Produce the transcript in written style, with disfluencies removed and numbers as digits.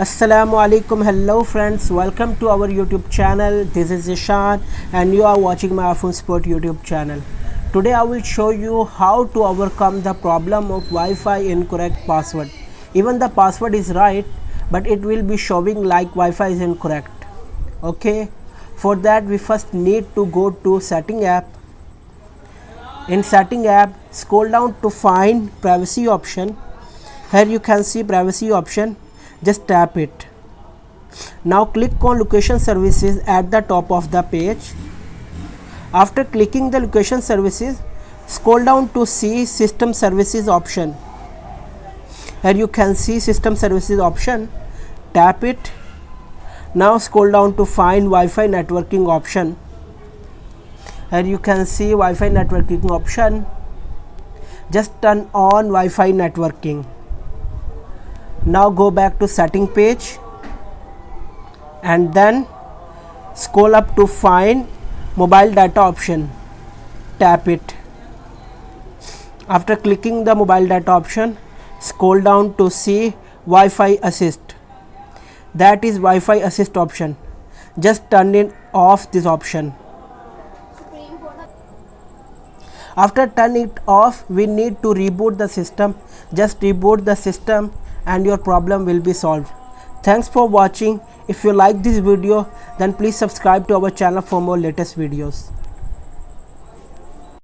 Assalamu alaikum. Hello friends, welcome to our YouTube channel. This is Ishan and you are watching my iPhone Sport YouTube channel. Today I will show you how to overcome the problem of Wi-Fi incorrect password. Even the password is right, but it will be showing like Wi-Fi is incorrect. Okay, for that we first need to go to setting app. In setting app, scroll down to find privacy option. Here you can see privacy option. Just tap it. Now click on location services at the top of the page. After clicking the location services, scroll down to see system services option. Here you can see system services option. Tap it. Now scroll down to find Wi-Fi networking option. Here you can see Wi-Fi networking option. Just turn on Wi-Fi networking. Now go back to setting page and then scroll up to find mobile data option. Tap it. After clicking the mobile data option, scroll down to see Wi-Fi assist. That is Wi-Fi assist option. Just turn it off this option. After turning it off, we need to reboot the system. Just reboot the system and your problem will be solved. Thanks for watching. If you like this video, then please subscribe to our channel for more latest videos.